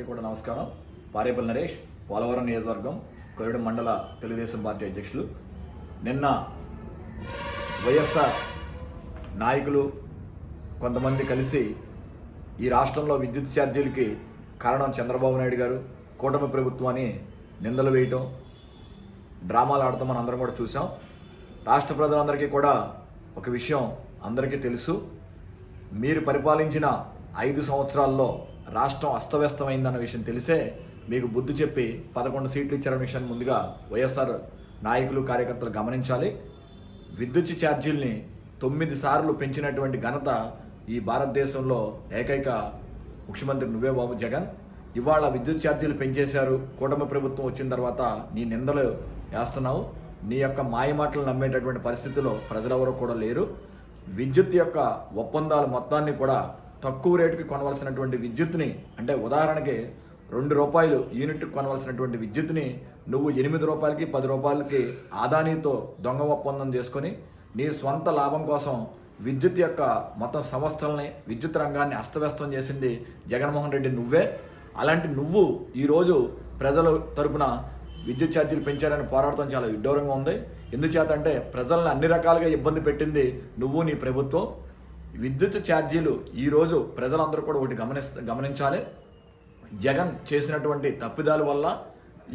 కూడా నమస్కారం. పారేపల్లి నరేష్, పోలవరం నియోజకవర్గం, కొరిడం మండల తెలుగుదేశం పార్టీ అధ్యక్షులు. నిన్న వైఎస్ఆర్ నాయకులు కొంతమంది కలిసి ఈ రాష్ట్రంలో విద్యుత్ ఛార్జీలకి కారణం చంద్రబాబు నాయుడు గారు, కూటమి ప్రభుత్వం అని నిందలు వేయటం, డ్రామాలు ఆడటం మనం అందరం కూడా చూసాం. రాష్ట్ర ప్రజలందరికీ కూడా ఒక విషయం అందరికీ తెలుసు. మీరు పరిపాలించిన 5 సంవత్సరాల్లో రాష్ట్రం అస్తవ్యస్తమైందన్న విషయం తెలిసే మీకు బుద్ధి చెప్పి 11 సీట్లు ఇచ్చారన్న విషయాన్ని ముందుగా వైఎస్ఆర్ నాయకులు, కార్యకర్తలు గమనించాలి. విద్యుత్ ఛార్జీల్ని 9 సార్లు పెంచినటువంటి ఘనత ఈ భారతదేశంలో ఏకైక ముఖ్యమంత్రి నువ్వే బాబు జగన్. ఇవాళ విద్యుత్ ఛార్జీలు పెంచేశారు, కూటమి ప్రభుత్వం వచ్చిన తర్వాత నీ నిందలు వేస్తున్నావు. నీ యొక్క మాయమాటలు నమ్మేటటువంటి పరిస్థితిలో ప్రజలెవరూ కూడా లేరు. విద్యుత్ యొక్క ఒప్పందాలు మొత్తాన్ని కూడా తక్కువ రేటుకి కొనవలసినటువంటి విద్యుత్ని, అంటే ఉదాహరణకి ₹2 యూనిట్కి కొనవలసినటువంటి విద్యుత్ని నువ్వు 8 రూపాయలకి 10 రూపాయలకి ఆదానీతో దొంగ ఒప్పందం చేసుకొని నీ స్వంత లాభం కోసం విద్యుత్ యొక్క మొత్తం సంస్థలని, విద్యుత్ రంగాన్ని అస్తవ్యస్తం చేసింది జగన్మోహన్ రెడ్డి నువ్వే. అలాంటి నువ్వు ఈరోజు ప్రజల తరపున విద్యుత్ ఛార్జీలు పెంచారని పోరాడటం చాలా విడ్డూరంగా ఉంది. ఎందుచేత అంటే ప్రజలను అన్ని రకాలుగా ఇబ్బంది పెట్టింది నువ్వు, నీ ప్రభుత్వం. విద్యుత్ ఛార్జీలు ఈరోజు ప్రజలందరూ కూడా ఒకటి గమనించాలి. జగన్ చేసినటువంటి తప్పిదాల వల్ల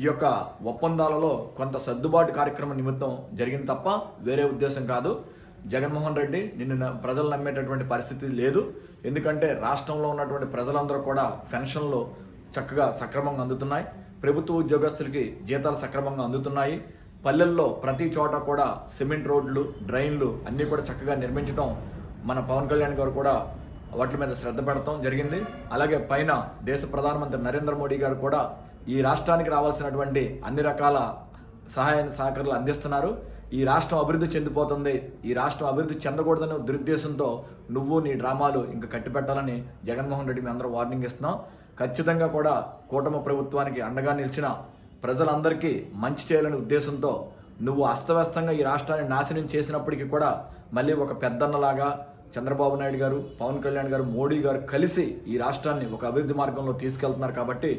ఈ యొక్క ఒప్పందాలలో కొంత సర్దుబాటు కార్యక్రమం నిమిత్తం జరిగింది తప్ప వేరే ఉద్దేశం కాదు. జగన్మోహన్ రెడ్డి నిన్ను ప్రజలు నమ్మేటటువంటి పరిస్థితి లేదు. ఎందుకంటే రాష్ట్రంలో ఉన్నటువంటి ప్రజలందరూ కూడా పెన్షన్లు చక్కగా సక్రమంగా అందుతున్నాయి. ప్రభుత్వ ఉద్యోగస్తులకి జీతాలు సక్రమంగా అందుతున్నాయి. పల్లెల్లో ప్రతి చోట కూడా సిమెంట్ రోడ్లు, డ్రైన్లు అన్నీ కూడా చక్కగా నిర్మించడం మన పవన్ కళ్యాణ్ గారు కూడా వాటి మీద శ్రద్ధ పెడతాం జరిగింది. అలాగే పైన దేశ ప్రధానమంత్రి నరేంద్ర మోడీ గారు కూడా ఈ రాష్ట్రానికి రావాల్సినటువంటి అన్ని రకాల సహాయ సహకారాలు అందిస్తున్నారు. ఈ రాష్ట్రం అభివృద్ధి చెందిపోతుంది, ఈ రాష్ట్రం అభివృద్ధి చెందకూడదనే దురుద్దేశంతో నువ్వు నీ డ్రామాలు ఇంకా కట్టిపెట్టాలని జగన్మోహన్ రెడ్డి మీ అందరూ వార్నింగ్ ఇస్తున్నాం. ఖచ్చితంగా కూడా కూటమి ప్రభుత్వానికి అండగా నిలిచిన ప్రజలందరికీ మంచి చేయాలనే ఉద్దేశంతో నువ్వు అస్తవ్యస్తంగా ఈ రాష్ట్రాన్ని నాశనం చేసినప్పటికీ కూడా మళ్ళీ ఒక పెద్దన్నలాగా చంద్రబాబు నాయుడు గారు, పవన్ కళ్యాణ్ గారు, మోడీ గారు కలిసి ఈ రాష్ట్రాన్ని ఒక అభివృద్ధి మార్గంలో తీసుకెళ్తున్నారు. కాబట్టి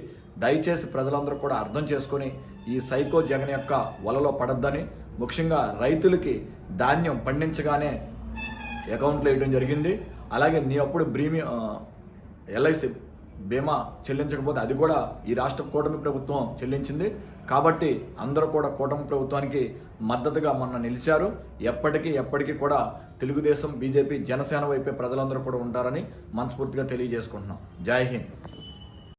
దయచేసి ప్రజలందరూ కూడా అర్థం చేసుకొని ఈ సైకో జగన్ యొక్క వలలో పడొద్దని, ముఖ్యంగా రైతులకి ధాన్యం పండించగానే అకౌంట్లో వేయడం జరిగింది. అలాగే నీ అప్పుడు LIC బీమా చెల్లించకపోతే అది కూడా ఈ రాష్ట్ర కూటమి ప్రభుత్వం చెల్లించింది. కాబట్టి అందరూ కూడా కూటమి ప్రభుత్వానికి మద్దతుగా మొన్న నిలిచారు. ఎప్పటికీ కూడా తెలుగుదేశం, బీజేపీ, జనసేన వైపే ప్రజలందరూ కూడా ఉంటారని మనస్ఫూర్తిగా తెలియజేసుకుంటున్నాం. జై హింద్.